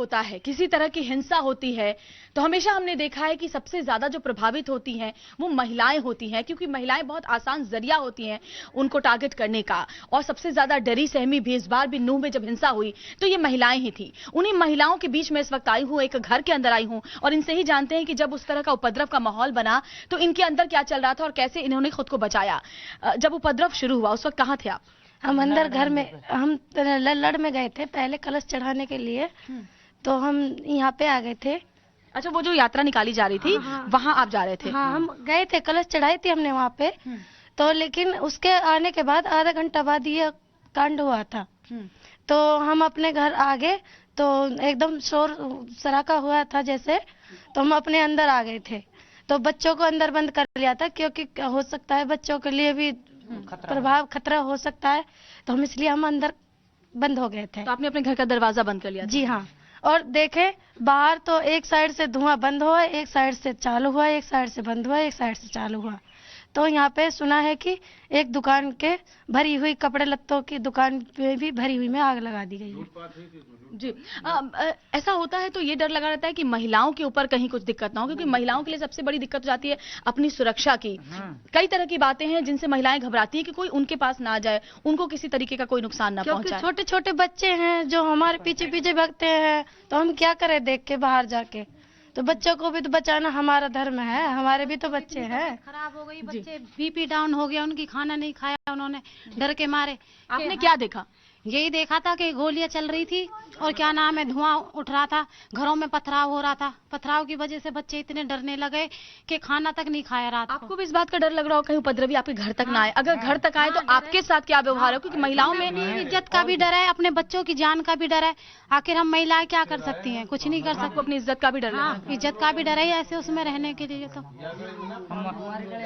होता है, किसी तरह की हिंसा होती है, तो हमेशा हमने देखा है कि सबसे ज्यादा जो प्रभावित होती हैं वो महिलाएं होती हैं, क्योंकि महिलाएं बहुत आसान जरिया होती हैं उनको टारगेट करने का। और सबसे ज्यादा डरी सहमी भी इस बार भी नूह में जब हिंसा हुई तो ये महिलाएं ही थी। उन्हीं महिलाओं के बीच में इस वक्त आई हूं, एक घर के अंदर आई हूं, और इनसे ही जानते हैं कि जब उस तरह का उपद्रव का माहौल बना तो इनके अंदर क्या चल रहा था और कैसे इन्होंने खुद को बचाया। जब उपद्रव शुरू हुआ उस वक्त कहाँ थे आप? हम अंदर घर में, हम लड़ में गए थे पहले कलश चढ़ाने के लिए, तो हम यहाँ पे आ गए थे। अच्छा, वो जो यात्रा निकाली जा रही थी वहां आप जा रहे थे? हाँ, हम गए थे, कलश चढ़ाई थी हमने वहाँ पे। तो लेकिन उसके आने के बाद आधा घंटा बाद ये कांड हुआ था। तो हम अपने घर आ गए तो एकदम शोर सराका हुआ था जैसे, तो हम अपने अंदर आ गए थे। तो बच्चों को अंदर बंद कर लिया था, क्योंकि हो सकता है बच्चों के लिए भी खतरा हो सकता है, तो हम इसलिए हम अंदर बंद हो गए थे। तो आपने अपने घर का दरवाजा बंद कर लिया था? जी हाँ। और देखे बाहर तो एक साइड से धुआं बंद हुआ, एक साइड से चालू हुआ, एक साइड से बंद हुआ, एक साइड से चालू हुआ। तो यहाँ पे सुना है कि एक दुकान के भरी हुई कपड़े लत्तों की दुकान पे भी भरी हुई में आग लगा दी गई है। जी, ऐसा होता है तो ये डर लगा रहता है कि महिलाओं के ऊपर कहीं कुछ दिक्कत ना हो, क्योंकि महिलाओं के लिए सबसे बड़ी दिक्कत हो जाती है अपनी सुरक्षा की। कई तरह की बातें हैं जिनसे महिलाएं घबराती हैं कि कोई उनके पास ना जाए, उनको किसी तरीके का कोई नुकसान ना पहुंचाए। छोटे छोटे बच्चे हैं जो हमारे पीछे पीछे भागते हैं, तो हम क्या करें देख के बाहर जाके। तो बच्चों को भी तो बचाना हमारा धर्म है, हमारे भी तो बच्चे हैं। खराब हो गई, बच्चे बीपी डाउन हो गया, उनकी खाना नहीं खाया उन्होंने डर के मारे। आपने क्या देखा? यही देखा था कि गोलियां चल रही थी और क्या नाम है, धुआं उठ रहा था, घरों में पथराव हो रहा था। पथराव की वजह से बच्चे इतने डरने लगे कि खाना तक नहीं खाया रात को। आपको भी इस बात का डर लग रहा हो कहीं उपद्रवी आपके घर तक ना आए? अगर घर तक आए तो आपके साथ क्या व्यवहार हो? क्योंकि महिलाओं में इज्जत का भी डर है, अपने बच्चों की जान का भी डर है। आखिर हम महिलाएं क्या कर सकती हैं? कुछ नहीं कर सकते। अपनी इज्जत का भी डर हाँ, इज्जत का भी डर है ऐसे उसमें रहने के लिए। तो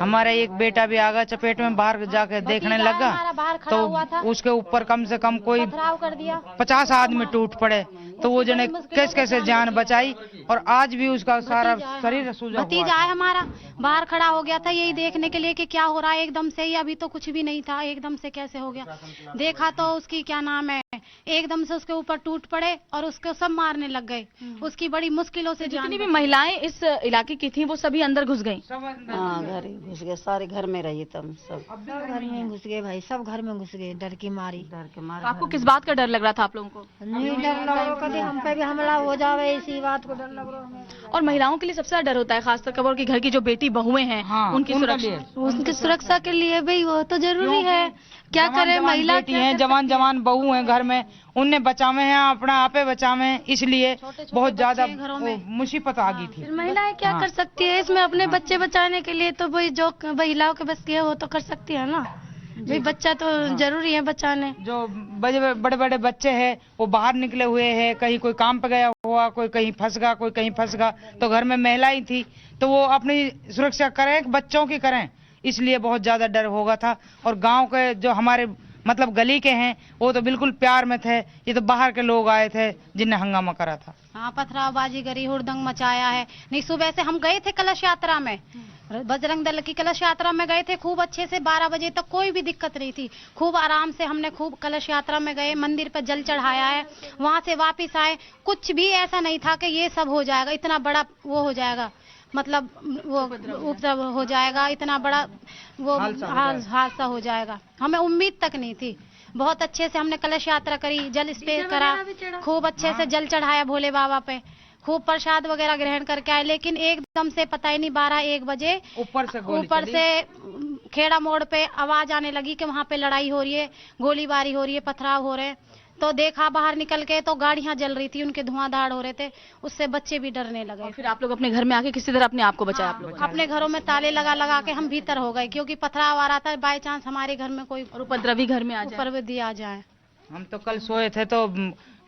हमारा एक बेटा भी आगा चपेट में, बाहर जाके देखने लगा तो उसके ऊपर कम से कम कोई पथराव कर दिया, 50 आदमी टूट पड़े। तो वो जने कैसे जान बचाई, और आज भी उसका सारा शरीर सूजा हुआ। भतीजा है हमारा, बाहर खड़ा हो गया था यही देखने के लिए कि क्या हो रहा है। एकदम से ही, अभी तो कुछ भी नहीं था, एकदम से कैसे हो गया। देखा तो उसकी क्या नाम है, एकदम से उसके ऊपर टूट पड़े और उसको सब मारने लग गए। उसकी बड़ी मुश्किलों से जितनी भी महिलाएं इस इलाके की थी वो सभी अंदर घुस गई। हाँ, घर घुस गए, सारे घर में रही तब सब घर में घुस गए भाई, सब घर में घुस गए डर की मारी। तो आपको किस बात का डर लग रहा था आप लोगों को? नहीं डर लग रहा, कभी हम पे भी हमला हो जावे इसी बात को डर लग रहा है। और महिलाओं के लिए सबसे ज्यादा डर होता है, खासकर कबर की घर की जो बेटी बहुएं हैं उनकी सुरक्षा के लिए भाई वो तो जरूरी है। क्या करे, महिला बेटी है, जवान बहू है घर में, उनने बचावे हैं, अपना आपे बचावे हैं, इसलिए बहुत ज्यादा मुसीबत आ गई थी। महिलाएं क्या कर सकती है इसमें? अपने बच्चे बचाने के लिए तो भाई जो महिलाओं के बस की है वो तो कर सकती है ना भाई। बच्चा तो जरूरी है बचाने। जो बड़े बड़े बच्चे हैं वो बाहर निकले हुए हैं, कहीं कोई काम पे गया हुआ, कोई कहीं फंस गया, कोई कहीं फंस गया, तो घर में महिलाएं थी, तो वो अपनी सुरक्षा करें, बच्चों की करें, इसलिए बहुत ज्यादा डर होगा था। और गांव के जो हमारे मतलब गली के हैं वो तो बिल्कुल प्यार में थे, ये तो बाहर के लोग आए थे जिनने हंगामा करा था। हाँ, पथरावबाजी करी, हुड़दंग मचाया है। नहीं, सुबह से हम गए थे कलश यात्रा में, बजरंग दल की कलश यात्रा में गए थे, खूब अच्छे से 12 बजे तक कोई भी दिक्कत नहीं थी। खूब आराम से हमने खूब कलश यात्रा में गए, मंदिर पर जल चढ़ाया है, वहां से वापस आए। कुछ भी ऐसा नहीं था कि ये सब हो जाएगा, इतना बड़ा वो हो जाएगा, मतलब वो उपद्रव हो जाएगा, इतना बड़ा वो हादसा हो जाएगा, हमें उम्मीद तक नहीं थी। बहुत अच्छे से हमने कलश यात्रा करी, जल स्प्रे करा, खूब अच्छे से जल चढ़ाया भोले बाबा पे, खूब प्रसाद वगैरह ग्रहण करके आए। लेकिन एकदम से पता ही नहीं 12-1 बजे ऊपर से खेड़ा मोड़ पे आवाज आने लगी कि वहां पे लड़ाई हो रही है, गोलीबारी हो रही है, पथराव हो रहे हैं। तो देखा बाहर निकल के तो गाड़ियां जल रही थी, उनके धुआंधार हो रहे थे, उससे बच्चे भी डरने लगे। फिर आप लोग अपने घर में आके किसी तरह अपने आप को बचाया? आप लोग अपने घरों में ताले लगा के हम भीतर हो गए, क्योंकि पथराव आ रहा था, बाय चांस हमारे घर में कोई उपद्रवी घर में आ जाए। हम तो कल सोए थे तो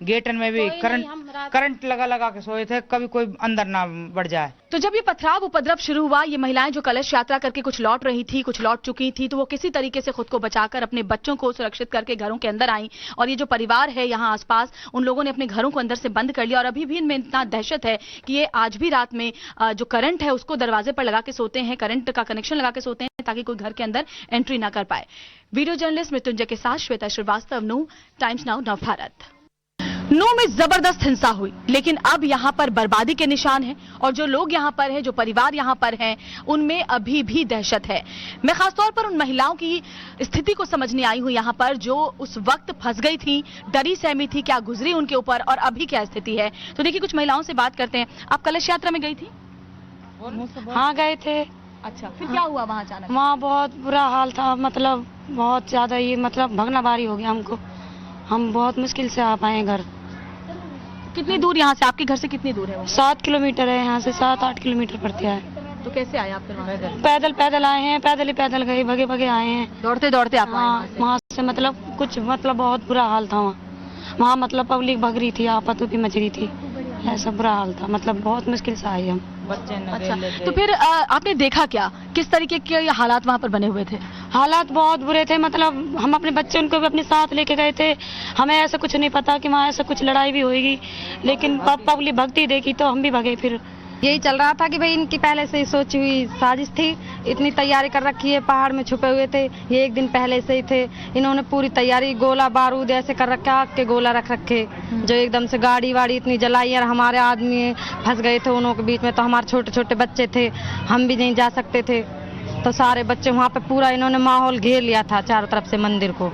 गेटन में भी करंट लगा के सोए थे, कभी कोई अंदर ना बढ़ जाए। तो जब ये पथराव उपद्रव शुरू हुआ, ये महिलाएं जो कलश यात्रा करके कुछ लौट रही थी, कुछ लौट चुकी थी, तो वो किसी तरीके से खुद को बचाकर अपने बच्चों को सुरक्षित करके घरों के अंदर आई। और ये जो परिवार है यहाँ आसपास, उन लोगों ने अपने घरों को अंदर से बंद कर लिया। और अभी भी इनमें इतना दहशत है कि ये आज भी रात में जो करंट है उसको दरवाजे पर लगा के सोते हैं, करंट का कनेक्शन लगा के सोते हैं, ताकि कोई घर के अंदर एंट्री ना कर पाए। वीडियो जर्नलिस्ट मृत्युंजय के साथ Shweta Srivastava, new Times Now, Nav Bharat. नू में जबरदस्त हिंसा हुई, लेकिन अब यहाँ पर बर्बादी के निशान हैं और जो लोग यहाँ पर हैं, जो परिवार यहाँ पर हैं, उनमें अभी भी दहशत है। मैं खासतौर पर उन महिलाओं की स्थिति को समझने आई हूँ यहाँ पर, जो उस वक्त फंस गई थी, डरी सहमी थी, क्या गुजरी उनके ऊपर और अभी क्या स्थिति है। तो देखिए, कुछ महिलाओं से बात करते हैं। आप कलश यात्रा में गई थी? हाँ गए थे। अच्छा, फिर क्या हुआ वहाँ अचानक? वहाँ बहुत बुरा हाल था, मतलब बहुत ज्यादा, ये मतलब भगना भारी हो गया हमको। हम बहुत मुश्किल से आ पाए घर। कितनी दूर यहाँ से, आपके घर से कितनी दूर है वो? 7 किलोमीटर है यहाँ से, 7-8 किलोमीटर पड़ते हैं। तो कैसे आए आप फिर वहाँ से? पैदल आए हैं, पैदल ही पैदल गए, भगे भगे आए हैं। दौड़ते दौड़ते आप आए हाँ, वहाँ से? वहाँ से मतलब कुछ मतलब बहुत बुरा हाल था वहाँ मतलब पब्लिक भग रही थी, आपत भी मच रही थी, ऐसा बुरा हाल था, मतलब बहुत मुश्किल से आए हम। अच्छा, तो फिर आपने देखा क्या, किस तरीके के ये हालात वहाँ पर बने हुए थे? हालात बहुत बुरे थे, मतलब हम अपने बच्चे उनको भी अपने साथ लेके गए थे। हमें ऐसा कुछ नहीं पता कि वहाँ ऐसा कुछ लड़ाई भी होगी, लेकिन पब्लिक भगती देखी तो हम भी भगे। फिर यही चल रहा था कि भाई इनकी पहले से ही सोची हुई साजिश थी, इतनी तैयारी कर रखी है, पहाड़ में छुपे हुए थे, ये एक दिन पहले से ही थे। इन्होंने पूरी तैयारी, गोला बारूद ऐसे कर रखा, आग के गोला रख रखे, जो एकदम से गाड़ी वाड़ी इतनी जलाई, और हमारे आदमी फंस गए थे उन्हों के बीच में। तो हमारे छोटे छोटे बच्चे थे, हम भी नहीं जा सकते थे, तो सारे बच्चे वहाँ पे पूरा इन्होंने माहौल घेर लिया था चारों तरफ से मंदिर को।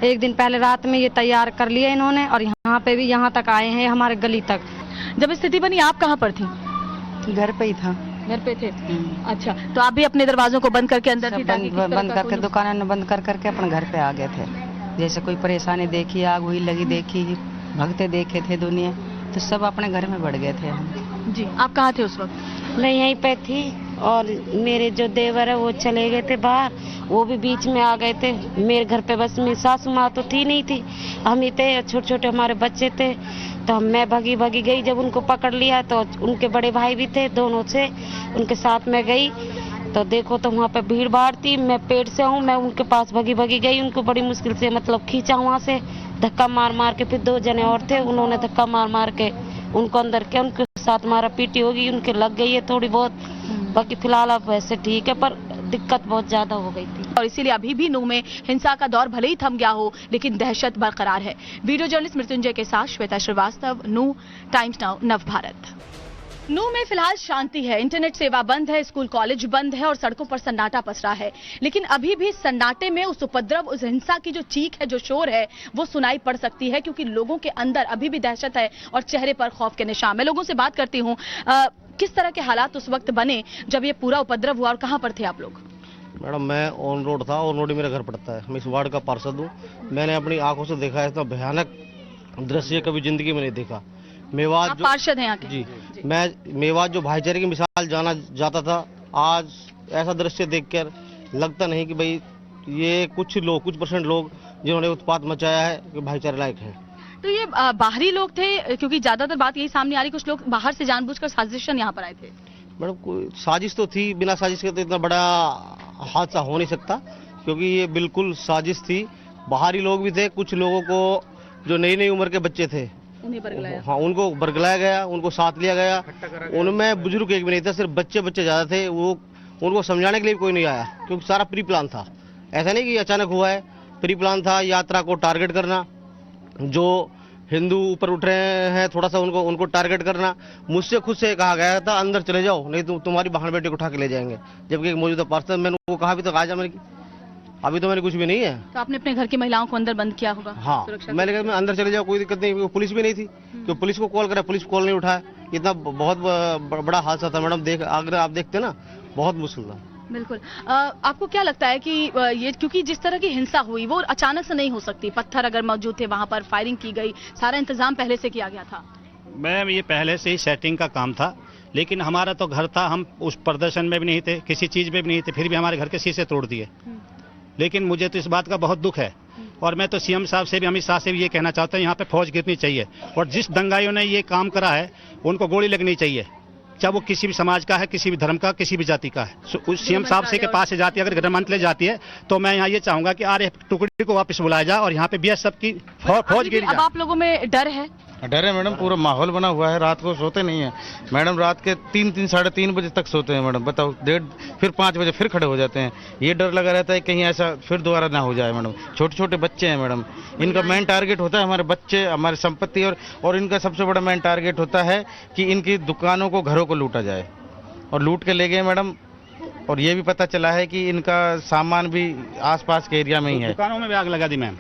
एक दिन पहले रात में ये तैयार कर लिया इन्होंने, और यहाँ पे भी यहाँ तक आए हैं, हमारे गली तक। जब स्थिति बनी, आप कहाँ पर थी? घर पे ही था। घर पे थे? अच्छा, तो आप भी अपने दरवाजों को बंद करके अंदर थी? बंद करके, दुकानें बंद कर करके अपने घर पे आ गए थे। जैसे कोई परेशानी देखी, आग हुई लगी देखी, भगते देखे थे दुनिया, तो सब अपने घर में बढ़ गए थे हम। जी, आप कहाँ थे उस वक्त? मैं यहीं पे थी, और मेरे जो देवर है वो चले गए थे बाहर, वो भी बीच में आ गए थे। मेरे घर पे बस मेरी सासू माँ तो थी नहीं थी, हम ही थे, छोटे छोटे हमारे बच्चे थे। तो मैं भगी गई, जब उनको पकड़ लिया तो उनके बड़े भाई भी थे, दोनों से उनके साथ में गई। तो देखो तो वहाँ पे भीड़ भाड़ थी, मैं पेट से हूँ, मैं उनके पास भगी गई, उनको बड़ी मुश्किल से मतलब खींचा वहाँ से, धक्का मार के। फिर 2 जने और थे, उन्होंने धक्का मार के उनको अंदर किया, उनके साथ मारा पीटी होगी, उनके लग गई है थोड़ी बहुत। बाकी फिलहाल अब वैसे ठीक है, पर दिक्कत बहुत ज्यादा हो गई थी। और इसीलिए अभी भी नू में हिंसा का दौर भले ही थम गया हो, लेकिन दहशत बरकरार है। वीडियो जर्नलिस्ट मृत्युंजय के साथ श्वेता श्रीवास्तव, नू टाइम्स नाउ, नव भारत। नू में फिलहाल शांति है, इंटरनेट सेवा बंद है, स्कूल कॉलेज बंद है और सड़कों पर सन्नाटा पसरा है। लेकिन अभी भी सन्नाटे में उस उपद्रव, उस हिंसा की जो चीख है, जो शोर है, वो सुनाई पड़ सकती है, क्योंकि लोगों के अंदर अभी भी दहशत है और चेहरे पर खौफ के निशान। मैं लोगों से बात करती हूँ, किस तरह के हालात उस वक्त बने जब ये पूरा उपद्रव हुआ और कहाँ पर थे आप लोग? मैडम, मैं ऑन रोड था, ऑन रोड ही मेरा घर पड़ता है, मैं इस वार्ड का पार्षद हूँ। मैंने अपनी आंखों से देखा है, इतना भयानक दृश्य कभी जिंदगी में नहीं देखा। मेवात जो पार्षद हैं यहाँ के? जी, मैं मेवात जो भाईचारे की मिसाल जाना जाता था, आज ऐसा दृश्य देखकर लगता नहीं कि भाई ये कुछ परसेंट लोग जिन्होंने उत्पात मचाया है कि भाईचारे लायक है। तो ये बाहरी लोग थे, क्योंकि ज्यादातर बात यही सामने आ रही, कुछ लोग बाहर से जानबूझकर साजिशन यहाँ पर आए थे? मैडम, कोई साजिश तो थी, बिना साजिश के तो इतना बड़ा हादसा हो नहीं सकता, क्योंकि ये बिल्कुल साजिश थी। बाहरी लोग भी थे, कुछ लोगों को जो नई उम्र के बच्चे थे, उन्हें बरगलाया? हाँ, उनको बरगलाया गया, उनको साथ लिया गया। उनमें बुजुर्ग एक भी नहीं था, सिर्फ बच्चे ज्यादा थे। वो उनको समझाने के लिए कोई नहीं आया, क्योंकि सारा प्री प्लान था। ऐसा नहीं कि अचानक हुआ है, प्री प्लान था। यात्रा को टारगेट करना, जो हिंदू ऊपर उठ रहे हैं थोड़ा सा उनको टारगेट करना। मुझसे खुद से कहा गया था, अंदर चले जाओ, नहीं तो तुम्हारी बहन बेटी को उठा के ले जाएंगे। जबकि एक मौजूदा पार्षद, मैंने वो कहा भी तो आजा, मैंने अभी तो मैंने कुछ भी नहीं है। तो आपने अपने घर की महिलाओं को अंदर बंद किया होगा? हाँ, मैंने कहा मैं अंदर चले जाओ, कोई दिक्कत नहीं। पुलिस भी नहीं थी, तो पुलिस को कॉल करा, पुलिस कॉल नहीं उठाया। इतना बहुत बड़ा हादसा था मैडम। अगर आप देखते ना, बहुत मुश्किल था। बिल्कुल। आपको क्या लगता है कि ये, क्योंकि जिस तरह की हिंसा हुई वो अचानक से नहीं हो सकती, पत्थर अगर मौजूद थे वहां पर, फायरिंग की गई, सारा इंतजाम पहले से किया गया था? मैम, ये पहले से ही सेटिंग का काम था, लेकिन हमारा तो घर था, हम उस प्रदर्शन में भी नहीं थे, किसी चीज में भी नहीं थे, फिर भी हमारे घर के शीशे तोड़ दिए। लेकिन मुझे तो इस बात का बहुत दुख है, और मैं तो सीएम साहब से भी, अमित शाह से भी ये कहना चाहता हूँ, यहाँ पे फौज गिरनी चाहिए, और जिस दंगाइयों ने ये काम करा है उनको गोली लगनी चाहिए, चाहे वो किसी भी समाज का है, किसी भी धर्म का, किसी भी जाति का है। उस सीएम साहब से के पास से जाती है, अगर गृह मंत्री जाती है, तो मैं यहाँ ये चाहूंगा कि आरएफ टुकड़ी को वापस बुलाया जाए और यहाँ पे बीएसएफ की फौज गिरी जाए। अब आप लोगों में डर है? डर है मैडम, पूरा माहौल बना हुआ है, रात को सोते नहीं है मैडम, रात के 3 साढ़े 3 बजे तक सोते हैं मैडम, बताओ, फिर 5 बजे फिर खड़े हो जाते हैं। ये डर लगा रहता है कहीं ऐसा फिर दोबारा ना हो जाए मैडम। छोटे छोटे बच्चे हैं मैडम, इनका मेन टारगेट होता है हमारे बच्चे, हमारी संपत्ति, और इनका सबसे बड़ा मेन टारगेट होता है कि इनकी दुकानों को, घरों को लूटा जाए, और लूट के ले गए मैडम। और ये भी पता चला है कि इनका सामान भी आसपास के एरिया में ही है। दुकानों में भी आग लगा दी मैम।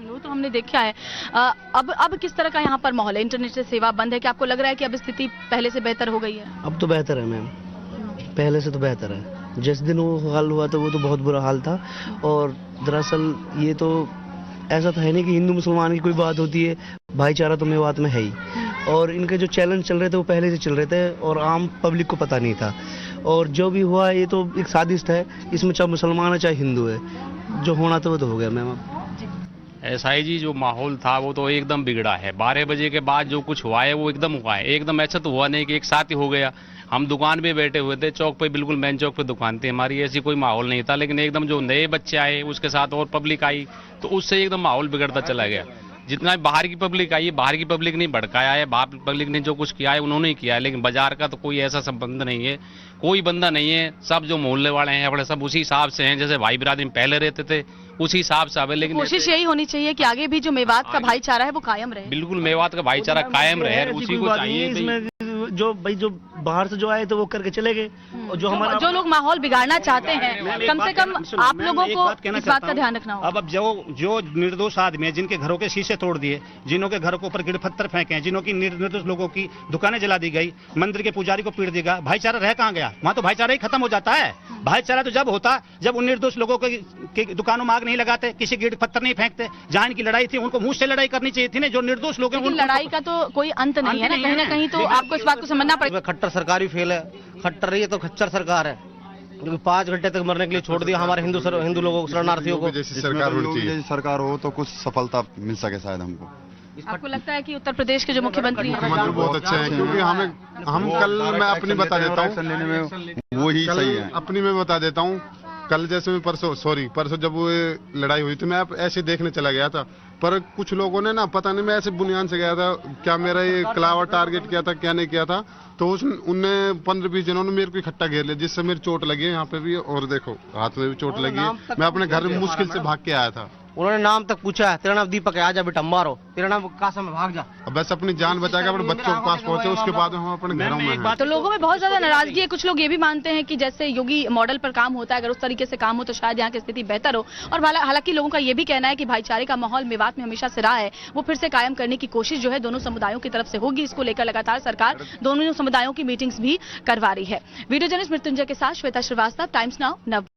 वो तो हमने देखा है। अब किस तरह का यहाँ पर माहौल है? इंटरनेट से सेवा बंद है, क्या आपको लग रहा है कि अब स्थिति पहले से बेहतर हो गई है? अब तो बेहतर है मैम, पहले से तो बेहतर है। जिस दिन वो हाल हुआ था वो तो बहुत बुरा हाल था। और दरअसल ये तो ऐसा तो है नहीं कि हिंदू मुसलमान की कोई बात होती है, भाईचारा तो मेवात में है ही। और इनके जो चैलेंज चल रहे थे वो पहले से चल रहे थे और आम पब्लिक को पता नहीं था। और जो भी हुआ ये तो एक साजिश है, इसमें चाहे मुसलमान है चाहे हिंदू है, जो होना था वो तो हो गया मैम। एसआई जी, जो माहौल था वो तो एकदम बिगड़ा है। 12 बजे के बाद जो कुछ हुआ है वो एकदम हुआ है, एकदम ऐसा तो हुआ नहीं कि एक साथ ही हो गया। हम दुकान पे बैठे हुए थे, चौक पे, बिल्कुल मेन चौक पे दुकान थी हमारी, ऐसी कोई माहौल नहीं था। लेकिन एकदम जो नए बच्चे आए उसके साथ और पब्लिक आई तो उससे एकदम माहौल बिगड़ता चला गया। जितना बाहर की पब्लिक आई है, बाहर की पब्लिक ने भड़काया है, बाहर पब्लिक ने जो कुछ किया है उन्होंने ही किया है। लेकिन बाजार का तो कोई ऐसा संबंध नहीं है, कोई बंदा नहीं है। सब जो मोहल्ले वाले हैं अपने सब उसी हिसाब से हैं, जैसे भाई बिरादरी में पहले रहते थे उसी हिसाब से। लेकिन कोशिश यही होनी चाहिए कि आगे भी जो मेवात का भाईचारा है वो कायम रहे। बिल्कुल मेवात का भाईचारा कायम रहे, उसी को चाहिए। इसमें जो बाहर से जो आए तो वो करके चले गए, और जो लोग माहौल बिगाड़ना चाहते हैं, कम से कम आप लोगों को इस बात का ध्यान रखना होगा। अब जो निर्दोष आदमी है, जिनके घरों के शीशे तोड़ दिए, जिन्हों के घरों के ऊपर गिर पत्थर फेंके हैं, जिन्हों की निर्दोष लोगों की दुकानें जला दी गई, मंदिर के पुजारी को पीट दिया, भाईचारा रह कहाँ गया? वहाँ तो भाईचारा ही खत्म हो जाता है। भाईचारा तो जब होता जब उन निर्दोष लोगों की दुकानों में आग नहीं लगाते, किसी गिर पत्थर नहीं फेंकते। जहाँ इनकी लड़ाई थी उनको मुंह से लड़ाई करनी चाहिए थी ना, जो निर्दोष लोग हैं। लड़ाई का तो कोई अंत नहीं है ना कहीं तो आपको इस बात को समझना पड़ेगा। खट्टर सरकार भी फेल है, खट्टर रही है तो खच्चर सरकार है, क्योंकि 5 घंटे तक मरने के लिए छोड़ दिया हमारे हिंदू लोगों को, शरणार्थियों को। जैसी सरकार होनी चाहिए, सरकार हो तो कुछ सफलता मिल सके शायद हमको। आपको लगता है कि उत्तर प्रदेश के जो मुख्यमंत्री हैं, मुख्यमंत्री बहुत अच्छे हैं? क्योंकि हम कल, मैं अपनी बता देता हूँ, वो ही सही है। अपनी मैं बता देता हूँ, कल जैसे मैं परसों जब वो लड़ाई हुई थी, मैं ऐसे देखने चला गया था, पर कुछ लोगों ने ना, पता नहीं, मैं ऐसे बुनियाद से गया था, क्या मेरा ये क्लावा टारगेट किया था क्या नहीं किया था, तो उनने 15-20 जनों ने मेरे को इकट्ठा घेर लिया, जिससे मेरी चोट लगी है यहाँ पे भी, और देखो हाथ में भी चोट लगी है। मैं अपने घर में मुश्किल से भाग के आया था। उन्होंने नाम तक पूछा है, तेरा नाम दीपक है, आजा बेटा मारो, तेरा नाम कासम है, भाग जा। अब बस अपनी जान बचा के अपने बच्चों के पास पहुंचे, उसके बाद हम अपने घरों में हैं। तो लोगों में बहुत ज्यादा नाराजगी है। कुछ लोग ये भी मानते हैं कि जैसे योगी मॉडल पर काम होता है, अगर उस तरीके से काम हो तो शायद यहाँ की स्थिति बेहतर हो। और हालांकि लोगों का ये भी कहना है कि भाईचारे का माहौल मेवात में हमेशा से रहा है, वो फिर से कायम करने की कोशिश जो है दोनों समुदायों की तरफ से होगी। इसको लेकर लगातार सरकार दोनों समुदायों की मीटिंग्स भी करवा रही है। वीडियो जर्नलिस्ट मृत्युंजय के साथ श्वेता श्रीवास्तव, टाइम्स नाउ।